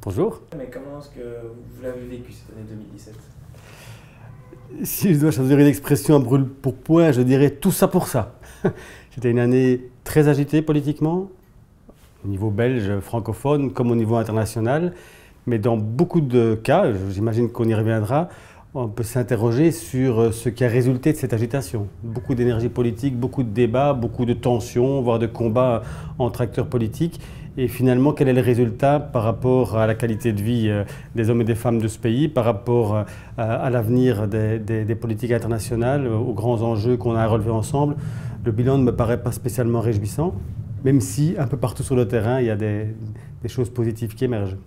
Bonjour. Mais comment est-ce que vous l'avez vécu cette année 2017? Si je dois choisir une expression à brûle pour point, je dirais tout ça pour ça. C'était une année très agitée politiquement, au niveau belge, francophone, comme au niveau international. Mais dans beaucoup de cas, j'imagine qu'on y reviendra, on peut s'interroger sur ce qui a résulté de cette agitation. Beaucoup d'énergie politique, beaucoup de débats, beaucoup de tensions, voire de combats entre acteurs politiques. Et finalement, quel est le résultat par rapport à la qualité de vie des hommes et des femmes de ce pays, par rapport à l'avenir des politiques internationales, aux grands enjeux qu'on a à relever ensemble? Le bilan ne me paraît pas spécialement réjouissant, même si un peu partout sur le terrain, il y a des choses positives qui émergent.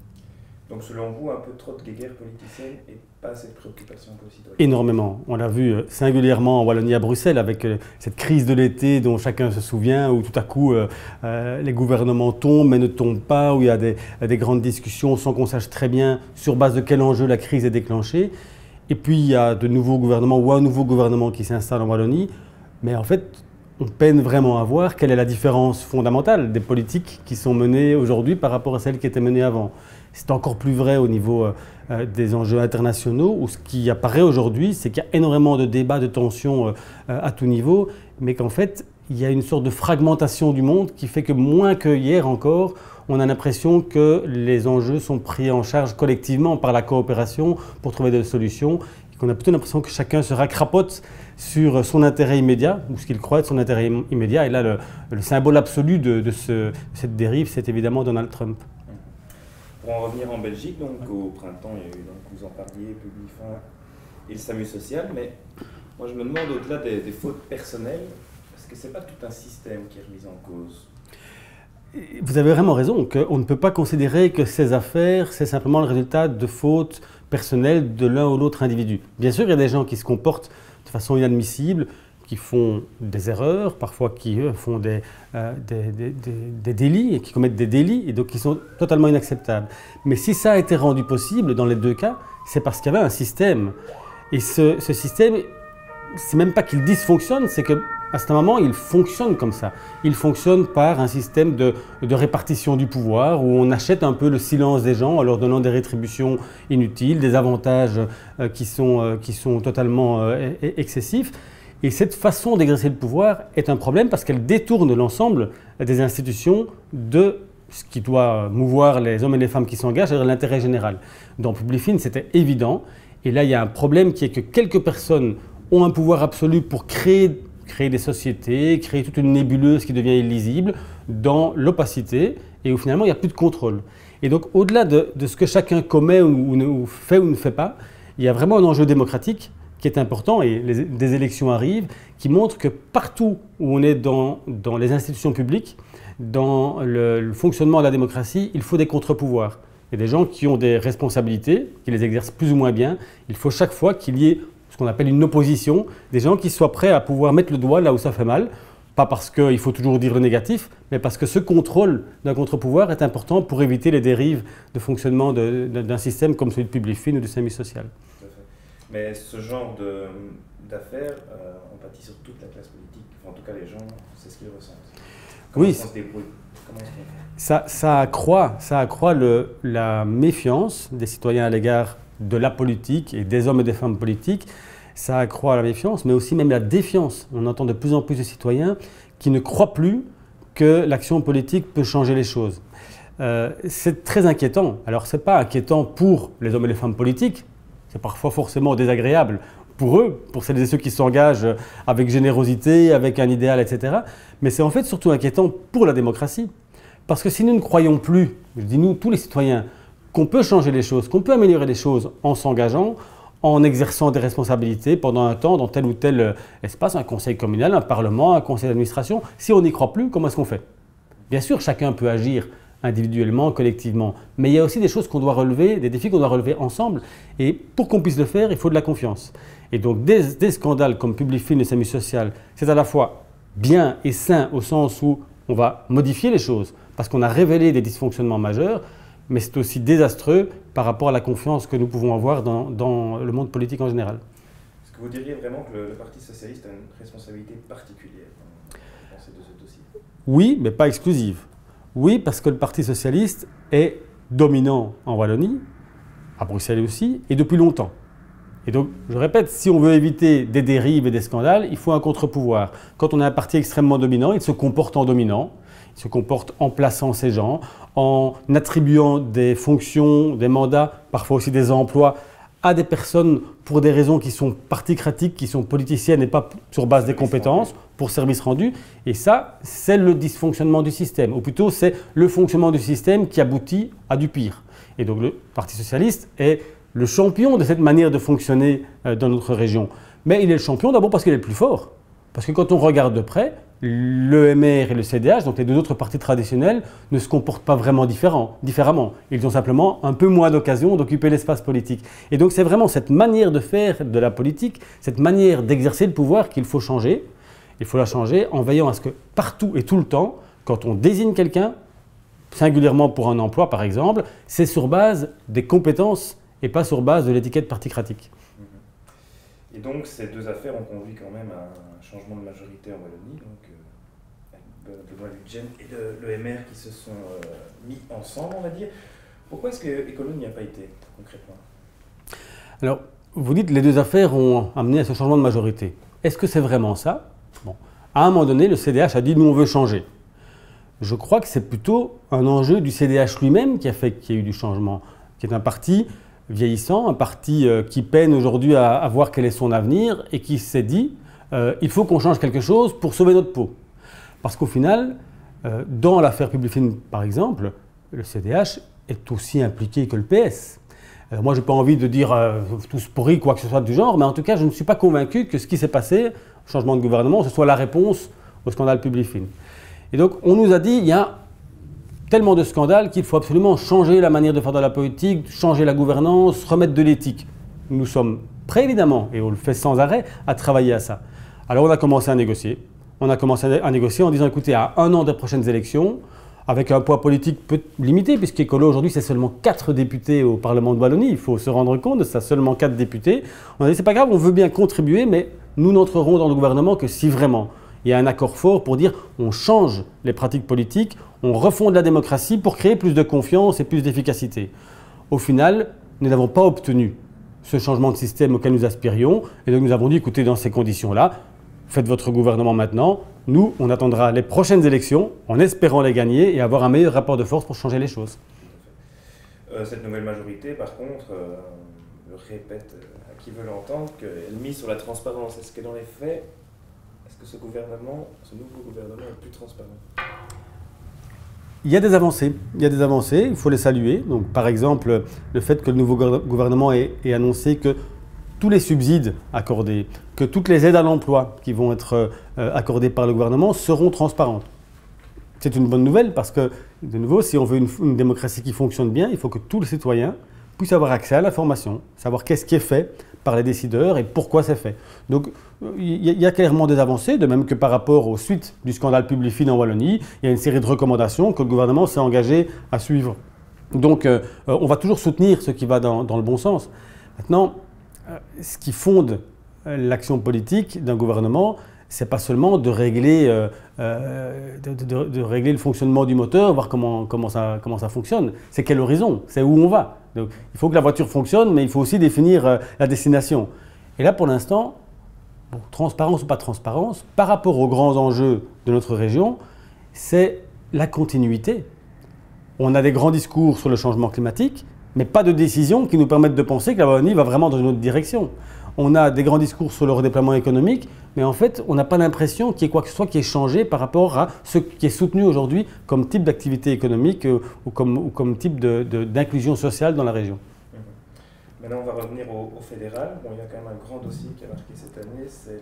Donc selon vous, un peu trop de guéguerre politicienne et pas assez de préoccupation pour les citoyens? Énormément. On l'a vu singulièrement en Wallonie à Bruxelles avec cette crise de l'été dont chacun se souvient, où tout à coup les gouvernements tombent mais ne tombent pas, où il y a des grandes discussions sans qu'on sache très bien sur base de quel enjeu la crise est déclenchée. Et puis il y a de nouveaux gouvernements ou un nouveau gouvernement qui s'installe en Wallonie, mais en fait on peine vraiment à voir quelle est la différence fondamentale des politiques qui sont menées aujourd'hui par rapport à celles qui étaient menées avant. C'est encore plus vrai au niveau des enjeux internationaux, où ce qui apparaît aujourd'hui, c'est qu'il y a énormément de débats, de tensions à tout niveau, mais qu'en fait, il y a une sorte de fragmentation du monde qui fait que moins que hier encore, on a l'impression que les enjeux sont pris en charge collectivement par la coopération pour trouver des solutions, et qu'on a plutôt l'impression que chacun se racrapote sur son intérêt immédiat, ou ce qu'il croit être son intérêt immédiat. Et là, le symbole absolu de cette dérive, c'est évidemment Donald Trump. Pour en revenir en Belgique, donc au printemps, il y a eu, donc, vous en parliez, Publifin et le SAMU social, mais moi je me demande, au-delà des fautes personnelles, est-ce que c'est pas tout un système qui est remis en cause? Vous avez vraiment raison, qu'on ne peut pas considérer que ces affaires, c'est simplement le résultat de fautes personnelles de l'un ou l'autre individu. Bien sûr, il y a des gens qui se comportent de façon inadmissible, qui font des erreurs, parfois qui font des délits, et qui commettent des délits, et donc qui sont totalement inacceptables. Mais si ça a été rendu possible dans les deux cas, c'est parce qu'il y avait un système. Et ce système, c'est même pas qu'il dysfonctionne, c'est qu'à ce moment, il fonctionne comme ça. Il fonctionne par un système de répartition du pouvoir, où on achète un peu le silence des gens en leur donnant des rétributions inutiles, des avantages qui sont totalement excessifs. Et cette façon d'exercer le pouvoir est un problème parce qu'elle détourne l'ensemble des institutions de ce qui doit mouvoir les hommes et les femmes qui s'engagent, c'est-à-dire l'intérêt général. Dans Publifin, c'était évident. Et là, il y a un problème qui est que quelques personnes ont un pouvoir absolu pour créer des sociétés, créer toute une nébuleuse qui devient illisible dans l'opacité et où finalement il n'y a plus de contrôle. Et donc, au-delà de ce que chacun commet ou fait ou ne fait pas, il y a vraiment un enjeu démocratique qui est important, et des élections arrivent, qui montrent que partout où on est dans les institutions publiques, dans le fonctionnement de la démocratie, il faut des contre-pouvoirs. Il y a des gens qui ont des responsabilités, qui les exercent plus ou moins bien. Il faut chaque fois qu'il y ait ce qu'on appelle une opposition, des gens qui soient prêts à pouvoir mettre le doigt là où ça fait mal, pas parce qu'il faut toujours dire le négatif, mais parce que ce contrôle d'un contre-pouvoir est important pour éviter les dérives de fonctionnement d'un système comme celui de Publifin ou du SAMU social. Mais ce genre d'affaires, on pâtit sur toute la classe politique. Enfin, en tout cas, les gens, c'est ce qu'ils ressentent. Comment Oui, on se débrouille? Comment est-ce qu'on fait? ça accroît la méfiance des citoyens à l'égard de la politique et des hommes et des femmes politiques. Ça accroît la méfiance, mais aussi même la défiance. On entend de plus en plus de citoyens qui ne croient plus que l'action politique peut changer les choses. C'est très inquiétant. Alors, ce n'est pas inquiétant pour les hommes et les femmes politiques. C'est parfois forcément désagréable pour eux, pour celles et ceux qui s'engagent avec générosité, avec un idéal, etc. Mais c'est en fait surtout inquiétant pour la démocratie. Parce que si nous ne croyons plus, je dis nous, tous les citoyens, qu'on peut changer les choses, qu'on peut améliorer les choses en s'engageant, en exerçant des responsabilités pendant un temps dans tel ou tel espace, un conseil communal, un parlement, un conseil d'administration, si on n'y croit plus, comment est-ce qu'on fait? Bien sûr, chacun peut agir individuellement, collectivement. Mais il y a aussi des choses qu'on doit relever, des défis qu'on doit relever ensemble. Et pour qu'on puisse le faire, il faut de la confiance. Et donc des scandales comme Publifin et SAMU social, c'est à la fois bien et sain au sens où on va modifier les choses parce qu'on a révélé des dysfonctionnements majeurs, mais c'est aussi désastreux par rapport à la confiance que nous pouvons avoir dans le monde politique en général. Est-ce que vous diriez vraiment que le Parti socialiste a une responsabilité particulière dans ces deux dossiers? Oui, mais pas exclusive. Oui, parce que le Parti socialiste est dominant en Wallonie, à Bruxelles aussi, et depuis longtemps. Et donc, je répète, si on veut éviter des dérives et des scandales, il faut un contre-pouvoir. Quand on a un parti extrêmement dominant, il se comporte en dominant, il se comporte en plaçant ses gens, en attribuant des fonctions, des mandats, parfois aussi des emplois, à des personnes pour des raisons qui sont particratiques, qui sont politiciennes et pas sur base des compétences, pour service rendu. Et ça, c'est le dysfonctionnement du système. Ou plutôt, c'est le fonctionnement du système qui aboutit à du pire. Et donc, le Parti socialiste est le champion de cette manière de fonctionner dans notre région. Mais il est le champion d'abord parce qu'il est le plus fort. Parce que quand on regarde de près, l'EMR et le CDH, donc les deux autres partis traditionnels, ne se comportent pas vraiment différemment. Ils ont simplement un peu moins d'occasion d'occuper l'espace politique. Et donc c'est vraiment cette manière de faire de la politique, cette manière d'exercer le pouvoir qu'il faut changer. Il faut la changer en veillant à ce que partout et tout le temps, quand on désigne quelqu'un, singulièrement pour un emploi par exemple, c'est sur base des compétences et pas sur base de l'étiquette particratique. Et donc ces deux affaires ont conduit quand même à un changement de majorité en Wallonie, donc Benoît Lutgen et l'EMR qui se sont mis ensemble, on va dire. Pourquoi est-ce que Écolo n'y a pas été, concrètement? Alors, vous dites que les deux affaires ont amené à ce changement de majorité. Est-ce que c'est vraiment ça? Bon. À un moment donné, le CDH a dit « nous, on veut changer ». Je crois que c'est plutôt un enjeu du CDH lui-même qui a fait qu'il y ait eu du changement, qui est un parti vieillissant, un parti qui peine aujourd'hui à voir quel est son avenir et qui s'est dit il faut qu'on change quelque chose pour sauver notre peau. Parce qu'au final, dans l'affaire Publifin par exemple, le CDH est aussi impliqué que le PS. Moi, je n'ai pas envie de dire tous pourris, quoi que ce soit du genre, mais en tout cas, je ne suis pas convaincu que ce qui s'est passé, changement de gouvernement, ce soit la réponse au scandale Publifin. Et donc, on nous a dit il y a tellement de scandales qu'il faut absolument changer la manière de faire de la politique, changer la gouvernance, remettre de l'éthique. Nous sommes prêts évidemment, et on le fait sans arrêt, à travailler à ça. Alors on a commencé à négocier. On a commencé à négocier en disant écoutez, à un an des prochaines élections, avec un poids politique peu limité, puisqu'Écolo aujourd'hui c'est seulement 4 députés au Parlement de Wallonie, il faut se rendre compte de ça, seulement 4 députés. On a dit c'est pas grave, on veut bien contribuer, mais nous n'entrerons dans le gouvernement que si vraiment il y a un accord fort pour dire on change les pratiques politiques, on refonde la démocratie pour créer plus de confiance et plus d'efficacité. Au final, nous n'avons pas obtenu ce changement de système auquel nous aspirions. Et donc nous avons dit, écoutez, dans ces conditions-là, faites votre gouvernement maintenant. Nous, on attendra les prochaines élections en espérant les gagner et avoir un meilleur rapport de force pour changer les choses. Cette nouvelle majorité, par contre, je répète à qui veut l'entendre, qu'elle mise sur la transparence. Est-ce que dans les faits, est-ce que ce nouveau gouvernement est plus transparent? Il y a des avancées, il faut les saluer. Donc, par exemple, le fait que le nouveau gouvernement ait annoncé que tous les subsides accordés, que toutes les aides à l'emploi qui vont être accordées par le gouvernement seront transparentes. C'est une bonne nouvelle parce que, de nouveau, si on veut une démocratie qui fonctionne bien, il faut que tous les citoyens puissent avoir accès à l'information, savoir qu'est-ce qui est fait par les décideurs et pourquoi c'est fait. Donc, il y a clairement des avancées, de même que par rapport aux suites du scandale Publifin en Wallonie, il y a une série de recommandations que le gouvernement s'est engagé à suivre. Donc, on va toujours soutenir ce qui va dans le bon sens. Maintenant, ce qui fonde l'action politique d'un gouvernement, c'est pas seulement de régler le fonctionnement du moteur, voir comment ça fonctionne. C'est quel horizon, c'est où on va. Donc, il faut que la voiture fonctionne, mais il faut aussi définir la destination. Et là, pour l'instant, bon, transparence ou pas transparence, par rapport aux grands enjeux de notre région, c'est la continuité. On a des grands discours sur le changement climatique, mais pas de décisions qui nous permettent de penser que la Wallonie va vraiment dans une autre direction. On a des grands discours sur le redéploiement économique, mais en fait, on n'a pas l'impression qu'il y ait quoi que ce soit qui ait changé par rapport à ce qui est soutenu aujourd'hui comme type d'activité économique ou comme type d'inclusion sociale dans la région. Maintenant, on va revenir au fédéral. Bon, il y a quand même un grand dossier qui a marqué cette année, c'est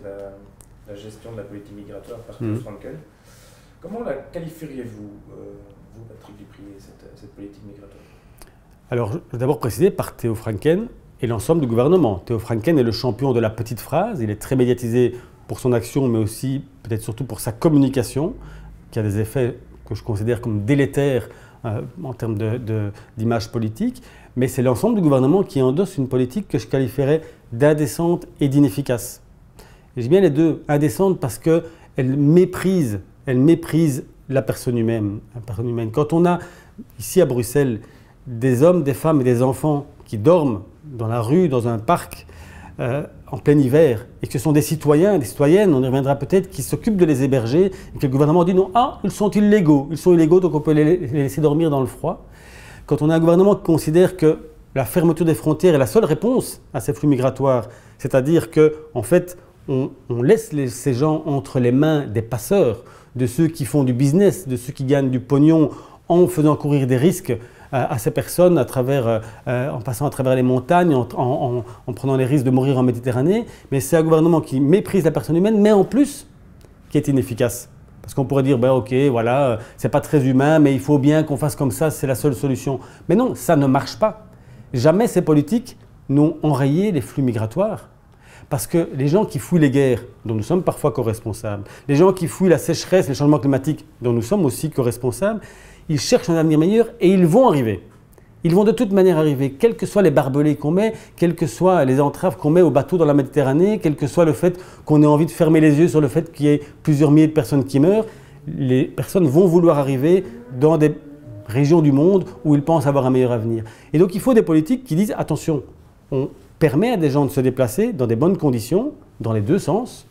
la gestion de la politique migratoire par Theo Frankel. Comment la qualifieriez-vous, vous, Patrick Dupriez, cette politique migratoire? Alors, je vais d'abord préciser par Theo Franken et l'ensemble du gouvernement. Theo Franken est le champion de la petite phrase. Il est très médiatisé pour son action, mais aussi, peut-être surtout pour sa communication, qui a des effets que je considère comme délétères en termes d'image politique. Mais c'est l'ensemble du gouvernement qui endosse une politique que je qualifierais d'indécente et d'inefficace. Et j'ai bien les deux. Indécente parce qu'elle méprise la personne humaine. Quand on a, ici à Bruxelles, des hommes, des femmes et des enfants qui dorment dans la rue, dans un parc, en plein hiver, et que ce sont des citoyens, des citoyennes, on y reviendra peut-être, qui s'occupent de les héberger, et que le gouvernement dit non, ah, ils sont illégaux, donc on peut les laisser dormir dans le froid. Quand on a un gouvernement qui considère que la fermeture des frontières est la seule réponse à ces flux migratoires, c'est-à-dire qu'en fait, on laisse ces gens entre les mains des passeurs, de ceux qui font du business, de ceux qui gagnent du pognon en faisant courir des risques à ces personnes en passant à travers les montagnes, en prenant les risques de mourir en Méditerranée. Mais c'est un gouvernement qui méprise la personne humaine, mais en plus, qui est inefficace. Parce qu'on pourrait dire, ben ok, voilà, c'est pas très humain, mais il faut bien qu'on fasse comme ça, c'est la seule solution. Mais non, ça ne marche pas. Jamais ces politiques n'ont enrayé les flux migratoires. Parce que les gens qui fuient les guerres, dont nous sommes parfois co-responsables, les gens qui fuient la sécheresse, les changements climatiques, dont nous sommes aussi co-responsables, ils cherchent un avenir meilleur et ils vont arriver. Ils vont de toute manière arriver, quels que soient les barbelés qu'on met, quelles que soient les entraves qu'on met aux bateaux dans la Méditerranée, quel que soit le fait qu'on ait envie de fermer les yeux sur le fait qu'il y ait plusieurs milliers de personnes qui meurent, les personnes vont vouloir arriver dans des régions du monde où ils pensent avoir un meilleur avenir. Et donc il faut des politiques qui disent attention, on permet à des gens de se déplacer dans des bonnes conditions, dans les deux sens,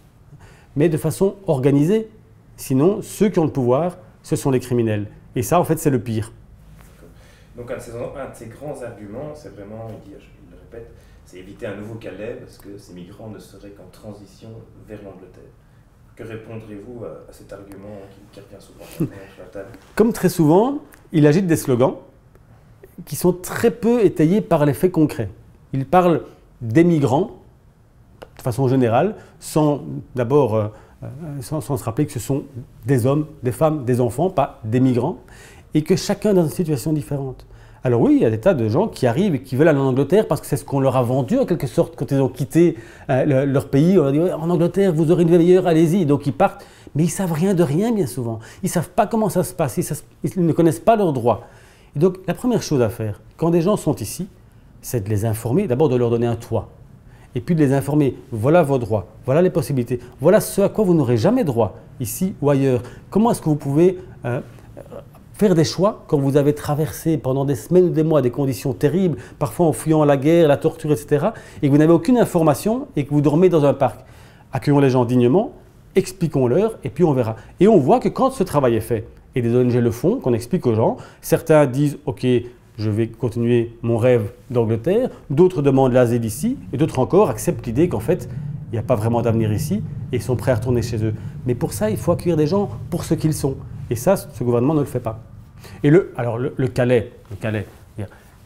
mais de façon organisée. Sinon, ceux qui ont le pouvoir, ce sont les criminels. Et ça, en fait, c'est le pire. Donc, un de ces grands arguments, c'est vraiment, je le répète, c'est éviter un nouveau Calais, parce que ces migrants ne seraient qu'en transition vers l'Angleterre. Que répondrez-vous à cet argument qui revient souvent sur la table? Comme très souvent, il agite des slogans qui sont très peu étayés par les faits concrets. Il parle des migrants, de façon générale, sans se rappeler que ce sont des hommes, des femmes, des enfants, pas des migrants, et que chacun est dans une situation différente. Alors oui, il y a des tas de gens qui arrivent et qui veulent aller en Angleterre parce que c'est ce qu'on leur a vendu en quelque sorte quand ils ont quitté leur pays. On leur dit ouais, en Angleterre, vous aurez une vie meilleure, allez-y. Donc ils partent, mais ils ne savent rien de rien bien souvent. Ils ne savent pas comment ça se passe, ils ne connaissent pas leurs droits. Et donc la première chose à faire, quand des gens sont ici, c'est de les informer, d'abord de leur donner un toit. Et puis de les informer, voilà vos droits, voilà les possibilités, voilà ce à quoi vous n'aurez jamais droit, ici ou ailleurs. Comment est-ce que vous pouvez faire des choix quand vous avez traversé pendant des semaines ou des mois des conditions terribles, parfois en fuyant la guerre, la torture, etc., et que vous n'avez aucune information et que vous dormez dans un parc. Accueillons les gens dignement, expliquons-leur, et puis on verra. Et on voit que quand ce travail est fait, et des ONG le font, qu'on explique aux gens, certains disent « Ok, je vais continuer mon rêve d'Angleterre », d'autres demandent l'asile ici, et d'autres encore acceptent l'idée qu'en fait, il n'y a pas vraiment d'avenir ici, et sont prêts à retourner chez eux. Mais pour ça, il faut accueillir des gens pour ce qu'ils sont. Et ça, ce gouvernement ne le fait pas. Et le Calais,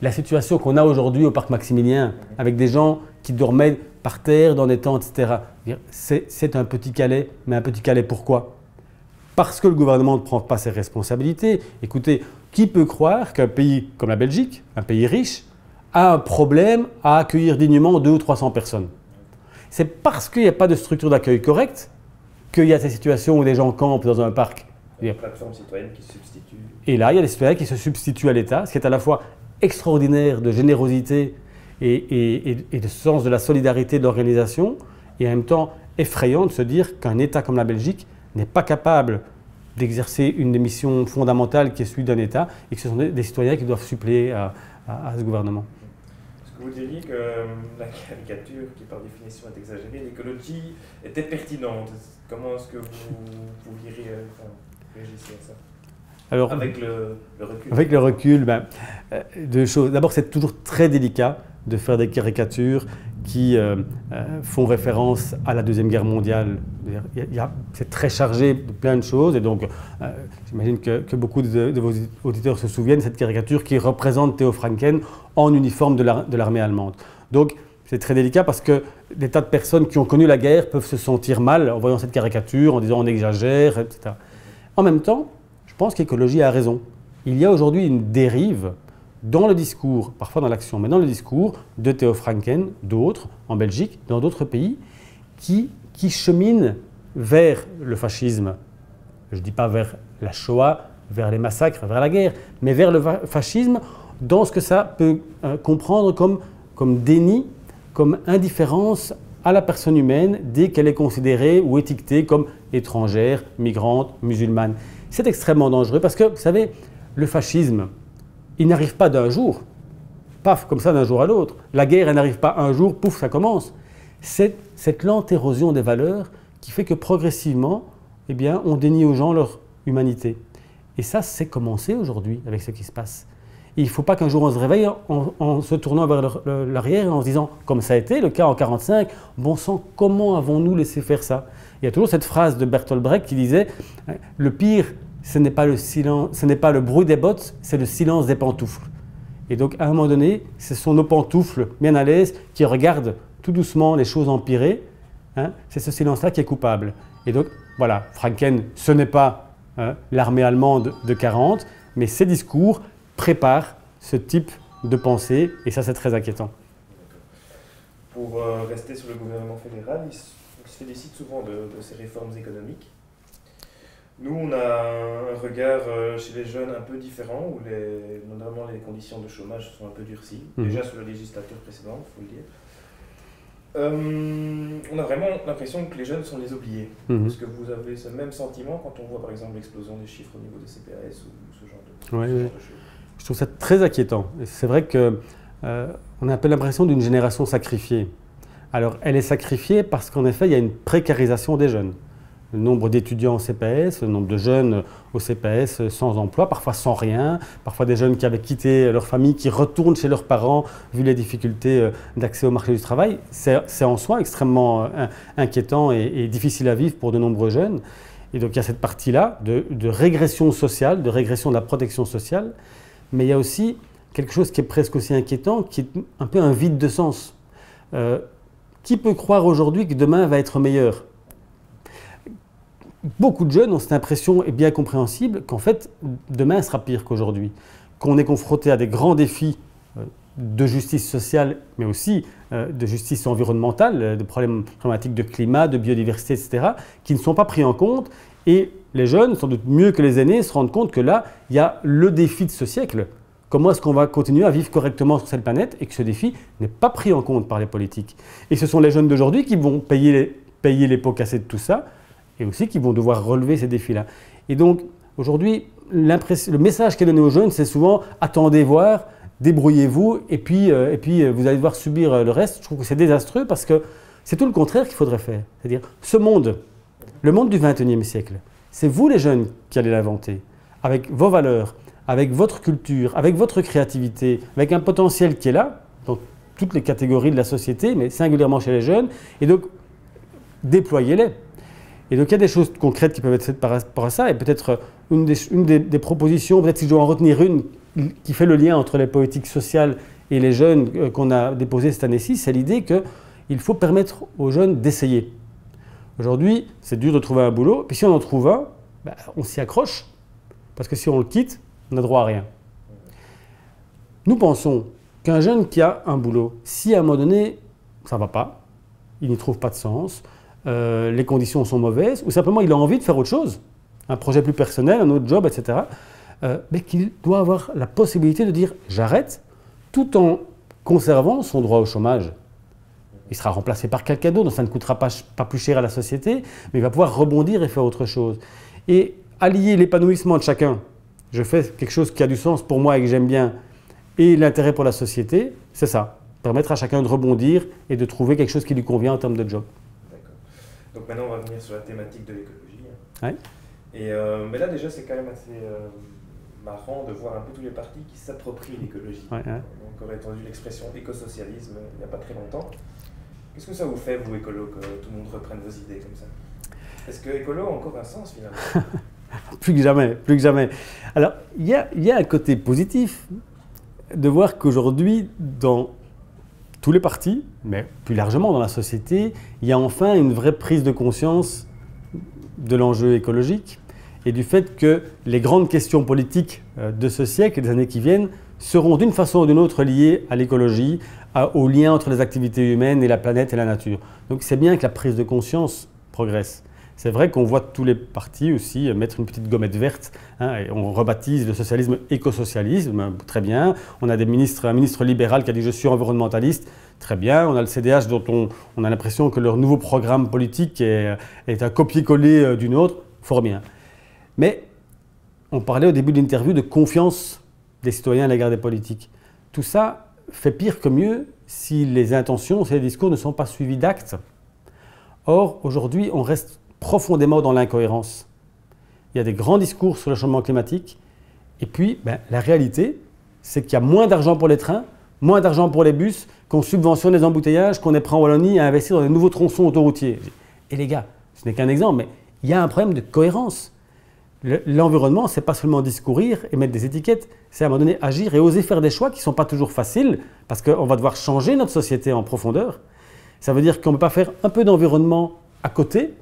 la situation qu'on a aujourd'hui au parc Maximilien, avec des gens qui dormaient par terre, dans des tentes, etc., c'est un petit Calais, mais un petit Calais pourquoi? Parce que le gouvernement ne prend pas ses responsabilités. Écoutez, qui peut croire qu'un pays comme la Belgique, un pays riche, a un problème à accueillir dignement 200 ou 300 personnes? C'est parce qu'il n'y a pas de structure d'accueil correcte qu'il y a ces situations où des gens campent dans un parc. Il y a une plateforme citoyenne qui se substitue. Et là, il y a des citoyens qui se substituent à l'État, ce qui est à la fois extraordinaire de générosité et de sens de la solidarité de l'organisation, et en même temps effrayant de se dire qu'un État comme la Belgique n'est pas capable d'exercer une des missions fondamentales qui est celui d'un État, et que ce sont des citoyens qui doivent suppléer à ce gouvernement. Est-ce que vous diriez que la caricature, qui par définition est exagérée, l'écologie était pertinente? Comment est-ce que vous réagissez à ça? Alors, avec le recul. Avec le recul, deux choses. D'abord, c'est toujours très délicat de faire des caricatures qui font référence à la Deuxième Guerre mondiale. C'est très chargé de plein de choses, et donc j'imagine que beaucoup de vos auditeurs se souviennent de cette caricature qui représente Theo Franken en uniforme de l'armée allemande. Donc c'est très délicat parce que des tas de personnes qui ont connu la guerre peuvent se sentir mal en voyant cette caricature, en disant on exagère, etc. En même temps, je pense qu'écologie a raison. Il y a aujourd'hui une dérive dans le discours, parfois dans l'action, mais dans le discours de Theo Franken, d'autres, en Belgique, dans d'autres pays, qui cheminent vers le fascisme. Je ne dis pas vers la Shoah, vers les massacres, vers la guerre, mais vers le fascisme dans ce que ça peut comprendre comme déni, comme indifférence à la personne humaine dès qu'elle est considérée ou étiquetée comme étrangère, migrante, musulmane. C'est extrêmement dangereux parce que, vous savez, le fascisme il n'arrive pas d'un jour, paf, comme ça d'un jour à l'autre. La guerre, elle n'arrive pas un jour, pouf, ça commence. C'est cette lente érosion des valeurs qui fait que progressivement, eh bien, on dénie aux gens leur humanité. Et ça, c'est commencé aujourd'hui avec ce qui se passe. Et il ne faut pas qu'un jour on se réveille en se tournant vers l'arrière et en se disant, comme ça a été le cas en 1945, bon sang, comment avons-nous laissé faire ça? Il y a toujours cette phrase de Bertolt Brecht qui disait, le pire, ce n'est pas le bruit des bottes, c'est le silence des pantoufles. Et donc, à un moment donné, ce sont nos pantoufles bien à l'aise qui regardent tout doucement les choses empirer. Hein, c'est ce silence-là qui est coupable. Et donc, voilà, Franken, ce n'est pas l'armée allemande de 1940, mais ces discours préparent ce type de pensée, et ça, c'est très inquiétant. Pour rester sur le gouvernement fédéral, il se félicite souvent de ces réformes économiques. Nous, on a un regard chez les jeunes un peu différent, où notamment les conditions de chômage sont un peu durcies, déjà sous la législature précédente, il faut le dire. On a vraiment l'impression que les jeunes sont les oubliés. Est-ce que vous avez ce même sentiment quand on voit par exemple l'explosion des chiffres au niveau des CPAS ou ce genre de choses? Je trouve ça très inquiétant. C'est vrai qu'on a un peu l'impression d'une génération sacrifiée. Alors, elle est sacrifiée parce qu'en effet, il y a une précarisation des jeunes. Le nombre d'étudiants au CPAS, le nombre de jeunes au CPAS sans emploi, parfois sans rien, parfois des jeunes qui avaient quitté leur famille, qui retournent chez leurs parents vu les difficultés d'accès au marché du travail. C'est en soi extrêmement inquiétant et difficile à vivre pour de nombreux jeunes. Et donc il y a cette partie-là de régression sociale, de régression de la protection sociale, mais il y a aussi quelque chose qui est presque aussi inquiétant, qui est un peu un vide de sens. Qui peut croire aujourd'hui que demain va être meilleur ? Beaucoup de jeunes ont cette impression, et bien compréhensible, qu'en fait, demain sera pire qu'aujourd'hui. Qu'on est confronté à des grands défis de justice sociale, mais aussi de justice environnementale, de problématiques de climat, de biodiversité, etc., qui ne sont pas pris en compte. Et les jeunes, sans doute mieux que les aînés, se rendent compte que là, il y a le défi de ce siècle. Comment est-ce qu'on va continuer à vivre correctement sur cette planète et que ce défi n'est pas pris en compte par les politiques. Et ce sont les jeunes d'aujourd'hui qui vont payer les pots cassés de tout ça, et aussi qui vont devoir relever ces défis-là. Et donc, aujourd'hui, le message qui est donné aux jeunes, c'est souvent « attendez voir, débrouillez-vous, et puis vous allez devoir subir le reste ». Je trouve que c'est désastreux parce que c'est tout le contraire qu'il faudrait faire. C'est-à-dire, ce monde, le monde du XXIe siècle, c'est vous les jeunes qui allez l'inventer, avec vos valeurs, avec votre culture, avec votre créativité, avec un potentiel qui est là, dans toutes les catégories de la société, mais singulièrement chez les jeunes, et donc, déployez-les. Et donc il y a des choses concrètes qui peuvent être faites par rapport à ça, et peut-être une des propositions, peut-être si je dois en retenir une, qui fait le lien entre les politiques sociales et les jeunes qu'on a déposées cette année-ci, c'est l'idée qu'il faut permettre aux jeunes d'essayer. Aujourd'hui, c'est dur de trouver un boulot, puis si on en trouve un, on s'y accroche, parce que si on le quitte, on n'a droit à rien. Nous pensons qu'un jeune qui a un boulot, si à un moment donné, ça ne va pas, il n'y trouve pas de sens, les conditions sont mauvaises, ou simplement il a envie de faire autre chose, un projet plus personnel, un autre job, etc., mais qu'il doit avoir la possibilité de dire « j'arrête », tout en conservant son droit au chômage. Il sera remplacé par quelqu'un d'autre, donc ça ne coûtera pas plus cher à la société, mais il va pouvoir rebondir et faire autre chose. Et allier l'épanouissement de chacun, je fais quelque chose qui a du sens pour moi et que j'aime bien, et l'intérêt pour la société, c'est ça. Permettre à chacun de rebondir et de trouver quelque chose qui lui convient en termes de job. D'accord. Donc maintenant, on va venir sur la thématique de l'écologie. Ouais. Et, mais là, déjà, c'est quand même assez marrant de voir un peu tous les partis qui s'approprient l'écologie. Ouais. On aurait entendu l'expression écosocialisme il n'y a pas très longtemps. Qu'est-ce que ça vous fait, vous, écolo, que tout le monde reprenne vos idées comme ça? Est-ce que écolo a encore un sens, finalement? Plus que jamais, plus que jamais. Alors, il y a un côté positif de voir qu'aujourd'hui, dans tous les partis, mais plus largement dans la société, il y a enfin une vraie prise de conscience de l'enjeu écologique et du fait que les grandes questions politiques de ce siècle et des années qui viennent seront d'une façon ou d'une autre liées à l'écologie, au lien entre les activités humaines et la planète et la nature. Donc c'est bien que la prise de conscience progresse. C'est vrai qu'on voit tous les partis aussi mettre une petite gommette verte, hein, et on rebaptise le socialisme écosocialisme, très bien. On a un ministre libéral qui a dit « je suis environnementaliste », très bien. On a le CDH dont on a l'impression que leur nouveau programme politique est un copier-coller d'une autre, fort bien. Mais on parlait au début de l'interview de confiance des citoyens à l'égard des politiques. Tout ça fait pire que mieux si les intentions, si les discours ne sont pas suivis d'actes. Or, aujourd'hui, on reste profondément dans l'incohérence. Il y a des grands discours sur le changement climatique, et puis la réalité, c'est qu'il y a moins d'argent pour les trains, moins d'argent pour les bus, qu'on subventionne les embouteillages, qu'on est prêt en Wallonie à investir dans des nouveaux tronçons autoroutiers. Et les gars, ce n'est qu'un exemple, mais il y a un problème de cohérence. L'environnement, ce n'est pas seulement discourir et mettre des étiquettes, c'est à un moment donné agir et oser faire des choix qui ne sont pas toujours faciles, parce qu'on va devoir changer notre société en profondeur. Ça veut dire qu'on ne peut pas faire un peu d'environnement à côté.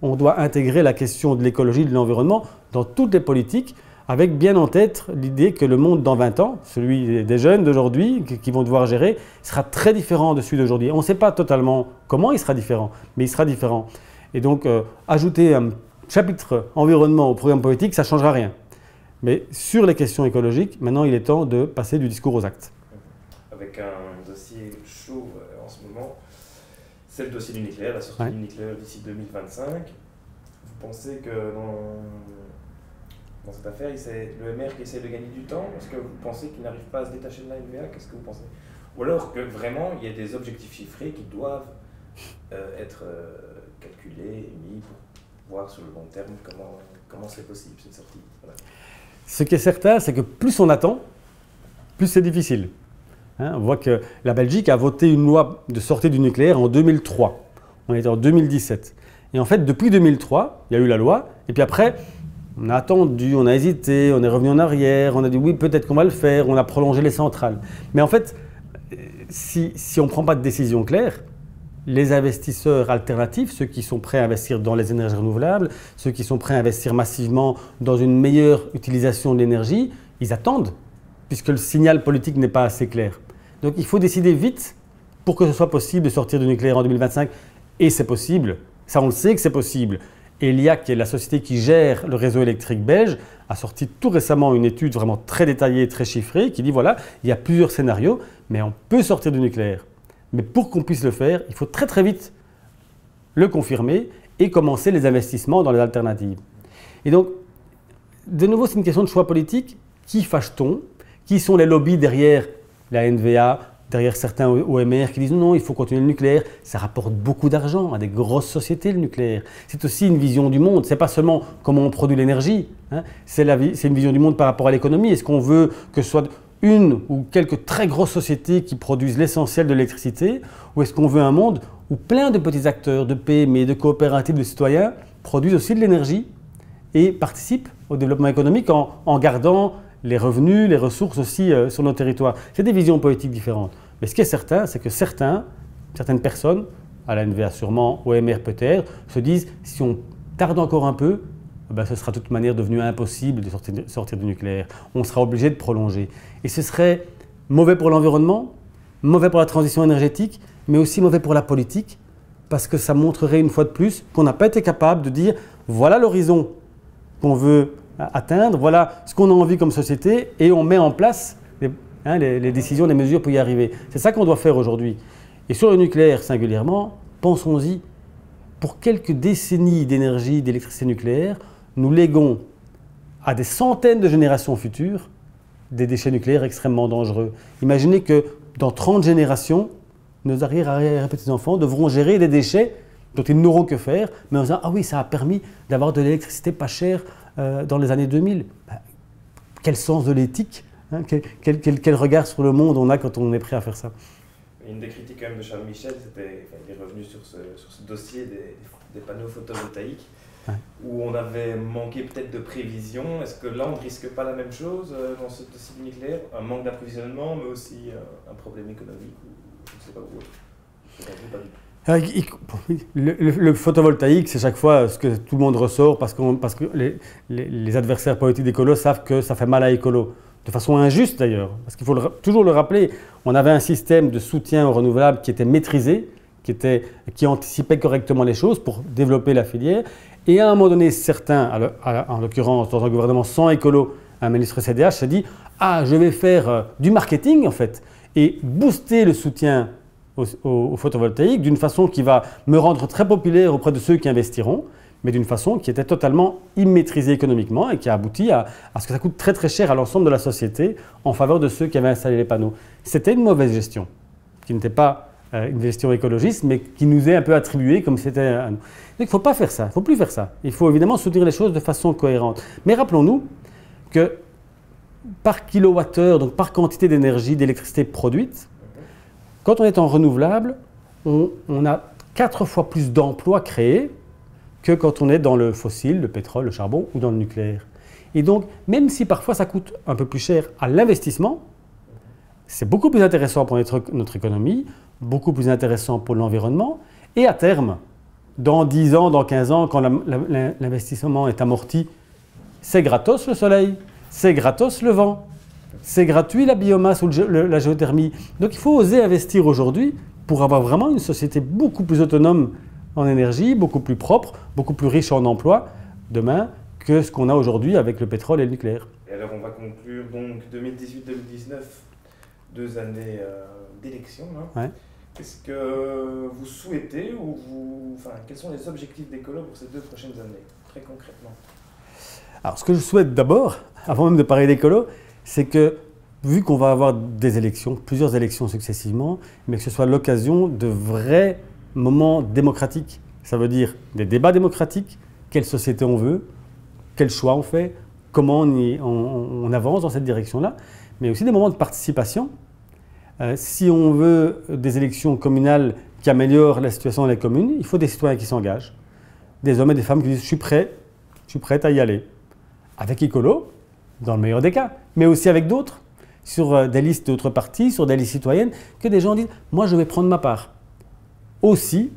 On doit intégrer la question de l'écologie, de l'environnement dans toutes les politiques, avec bien en tête l'idée que le monde dans 20 ans, celui des jeunes d'aujourd'hui qui vont devoir gérer, sera très différent de celui d'aujourd'hui. On ne sait pas totalement comment il sera différent, mais il sera différent. Et donc, ajouter un chapitre environnement au programme politique, ça ne changera rien. Mais sur les questions écologiques, maintenant, il est temps de passer du discours aux actes. Avec un dossier chaud en ce moment, c'est le dossier du nucléaire, la sortie du nucléaire d'ici 2025. Vous pensez que dans cette affaire, c'est l'EMR qui essaie de gagner du temps? Est-ce que vous pensez qu'il n'arrive pas à se détacher de la NVA? Qu'est-ce que vous pensez? Ou alors que vraiment, il y a des objectifs chiffrés qui doivent être calculés, mis pour voir sur le long terme comment c'est possible cette sortie. Voilà. Ce qui est certain, c'est que plus on attend, plus c'est difficile. On voit que la Belgique a voté une loi de sortie du nucléaire en 2003. On était en 2017. Et en fait, depuis 2003, il y a eu la loi. Et puis après, on a attendu, on a hésité, on est revenu en arrière, on a dit oui, peut-être qu'on va le faire, on a prolongé les centrales. Mais en fait, si on ne prend pas de décision claire, les investisseurs alternatifs, ceux qui sont prêts à investir dans les énergies renouvelables, ceux qui sont prêts à investir massivement dans une meilleure utilisation de l'énergie, ils attendent, puisque le signal politique n'est pas assez clair. Donc il faut décider vite pour que ce soit possible de sortir du nucléaire en 2025. Et c'est possible, ça on le sait que c'est possible. ELIAC, qui est la société qui gère le réseau électrique belge, a sorti tout récemment une étude vraiment très détaillée, très chiffrée, qui dit voilà, il y a plusieurs scénarios, mais on peut sortir du nucléaire. Mais pour qu'on puisse le faire, il faut très très vite le confirmer et commencer les investissements dans les alternatives. Et donc, de nouveau, c'est une question de choix politique. Qui fâche-t-on? Qui sont les lobbies derrière la NVA, derrière certains OMR qui disent non, il faut continuer le nucléaire. Ça rapporte beaucoup d'argent à des grosses sociétés, le nucléaire. C'est aussi une vision du monde. Ce n'est pas seulement comment on produit l'énergie. C'est une vision du monde par rapport à l'économie. Est-ce qu'on veut que ce soit une ou quelques très grosses sociétés qui produisent l'essentiel de l'électricité, ou est-ce qu'on veut un monde où plein de petits acteurs, de PME, de coopératives, de citoyens produisent aussi de l'énergie et participent au développement économique en gardant les revenus, les ressources aussi sur nos territoires. C'est des visions politiques différentes. Mais ce qui est certain, c'est que certaines personnes, à la NVA sûrement, au MR peut-être, se disent si on tarde encore un peu, ce sera de toute manière devenu impossible de sortir du nucléaire. On sera obligé de prolonger. Et ce serait mauvais pour l'environnement, mauvais pour la transition énergétique, mais aussi mauvais pour la politique, parce que ça montrerait une fois de plus qu'on n'a pas été capable de dire voilà l'horizon qu'on veut atteindre, voilà ce qu'on a envie comme société, et on met en place les décisions, les mesures pour y arriver. C'est ça qu'on doit faire aujourd'hui. Et sur le nucléaire singulièrement, pensons-y. Pour quelques décennies d'énergie, d'électricité nucléaire, nous léguons à des centaines de générations futures des déchets nucléaires extrêmement dangereux. Imaginez que dans 30 générations, nos arrière-petits-enfants devront gérer des déchets dont ils n'auront que faire, mais en disant « Ah oui, ça a permis d'avoir de l'électricité pas chère dans les années 2000 ». Quel sens de l'éthique, quel regard sur le monde on a quand on est prêt à faire ça? Une des critiques quand même de Charles Michel, c'était, il est revenu sur ce dossier des panneaux photovoltaïques, où on avait manqué peut-être de prévision. Est-ce que là on ne risque pas la même chose dans ce dossier du nucléaire? Un manque d'approvisionnement, mais aussi un problème économique, ou je ne sais pas où autre. Le photovoltaïque, c'est chaque fois ce que tout le monde ressort parce que les adversaires politiques d'écolo savent que ça fait mal à l'écolo. De façon injuste d'ailleurs, parce qu'il faut toujours le rappeler, on avait un système de soutien aux renouvelables qui était maîtrisé, qui anticipait correctement les choses pour développer la filière. Et à un moment donné, certains, en l'occurrence dans un gouvernement sans écolo, un ministre CDH s'est dit « Ah, je vais faire du marketing en fait, et booster le soutien au photovoltaïque d'une façon qui va me rendre très populaire auprès de ceux qui investiront, mais d'une façon qui était totalement immaîtrisée économiquement et qui a abouti à ce que ça coûte très très cher à l'ensemble de la société en faveur de ceux qui avaient installé les panneaux. C'était une mauvaise gestion, qui n'était pas une gestion écologiste, mais qui nous est un peu attribuée comme c'était à nous. Donc il ne faut pas faire ça, il ne faut plus faire ça. Il faut évidemment soutenir les choses de façon cohérente. Mais rappelons-nous que par kilowattheure, donc par quantité d'énergie, d'électricité produite, quand on est en renouvelable, on a 4 fois plus d'emplois créés que quand on est dans le fossile, le pétrole, le charbon ou dans le nucléaire. Et donc, même si parfois ça coûte un peu plus cher à l'investissement, c'est beaucoup plus intéressant pour notre économie, beaucoup plus intéressant pour l'environnement, et à terme, dans 10 ans, dans 15 ans, quand l'investissement est amorti, c'est gratos le soleil, c'est gratos le vent, c'est gratuit la biomasse ou la géothermie. Donc il faut oser investir aujourd'hui pour avoir vraiment une société beaucoup plus autonome en énergie, beaucoup plus propre, beaucoup plus riche en emplois demain que ce qu'on a aujourd'hui avec le pétrole et le nucléaire. Et alors on va conclure donc 2018-2019, 2 années d'élection. Hein. Ouais. Qu'est-ce que vous souhaitez ou quels sont les objectifs d'Ecolo pour ces 2 prochaines années, très concrètement? Alors ce que je souhaite d'abord, avant même de parler d'Ecolo, c'est que vu qu'on va avoir des élections, plusieurs élections successivement, mais que ce soit l'occasion de vrais moments démocratiques. Ça veut dire des débats démocratiques, quelle société on veut, quel choix on fait, comment on avance dans cette direction-là, mais aussi des moments de participation. Si on veut des élections communales qui améliorent la situation dans les communes, il faut des citoyens qui s'engagent, des hommes et des femmes qui disent « je suis prêt à y aller ». Avec Ecolo, dans le meilleur des cas, mais aussi avec d'autres, sur des listes d'autres partis, sur des listes citoyennes, que des gens disent « moi je vais prendre ma part ». Aussi,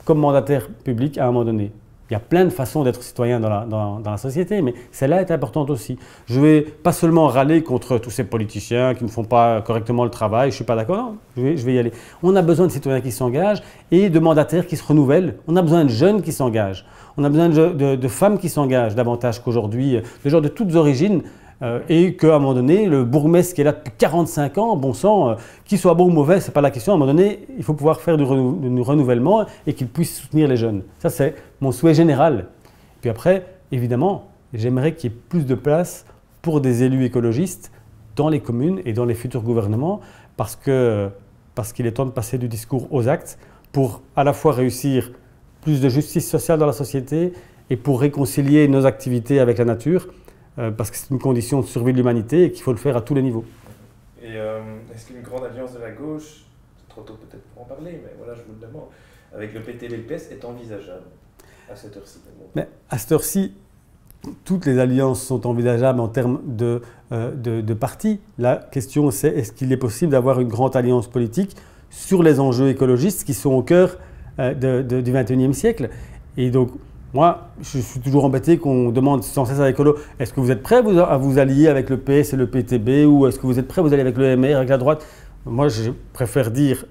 comme mandataire public à un moment donné. Il y a plein de façons d'être citoyen dans la société, mais celle-là est importante aussi. Je ne vais pas seulement râler contre tous ces politiciens qui ne font pas correctement le travail, je ne suis pas d'accord, non, je vais y aller. On a besoin de citoyens qui s'engagent et de mandataires qui se renouvellent. On a besoin de jeunes qui s'engagent. On a besoin de femmes qui s'engagent davantage qu'aujourd'hui, de gens de toutes origines. Et qu'à un moment donné, le bourgmestre qui est là depuis 45 ans, bon sang, qu'il soit bon ou mauvais, ce n'est pas la question. À un moment donné, il faut pouvoir faire du renouvellement et qu'il puisse soutenir les jeunes. Ça, c'est mon souhait général. Puis après, évidemment, j'aimerais qu'il y ait plus de place pour des élus écologistes dans les communes et dans les futurs gouvernements parce qu'il est temps de passer du discours aux actes pour à la fois réussir plus de justice sociale dans la société et pour réconcilier nos activités avec la nature. Parce que c'est une condition de survie de l'humanité et qu'il faut le faire à tous les niveaux. Et est-ce qu'une grande alliance de la gauche, c'est trop tôt peut-être pour en parler, mais voilà, je vous le demande, avec le PTB et le PS est envisageable à cette heure-ci? Mais à cette heure-ci, toutes les alliances sont envisageables en termes de partis. La question c'est est-ce qu'il est possible d'avoir une grande alliance politique sur les enjeux écologistes qui sont au cœur du XXIe siècle. Et donc, moi, je suis toujours embêté qu'on demande sans cesse à l'Écolo, est-ce que vous êtes prêts à vous allier avec le PS et le PTB ou est-ce que vous êtes prêts à vous allier avec le MR, avec la droite? Moi, je préfère dire,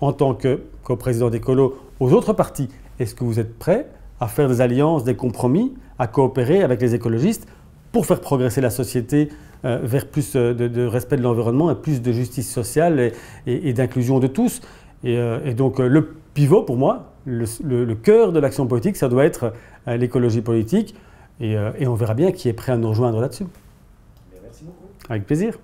en tant que président d'Écolo, aux autres partis, est-ce que vous êtes prêts à faire des alliances, des compromis, à coopérer avec les écologistes pour faire progresser la société vers plus de respect de l'environnement et plus de justice sociale et d'inclusion de tous. Et donc le pivot pour moi, le cœur de l'action politique, ça doit être l'écologie politique et on verra bien qui est prêt à nous rejoindre là-dessus. Merci beaucoup. Avec plaisir.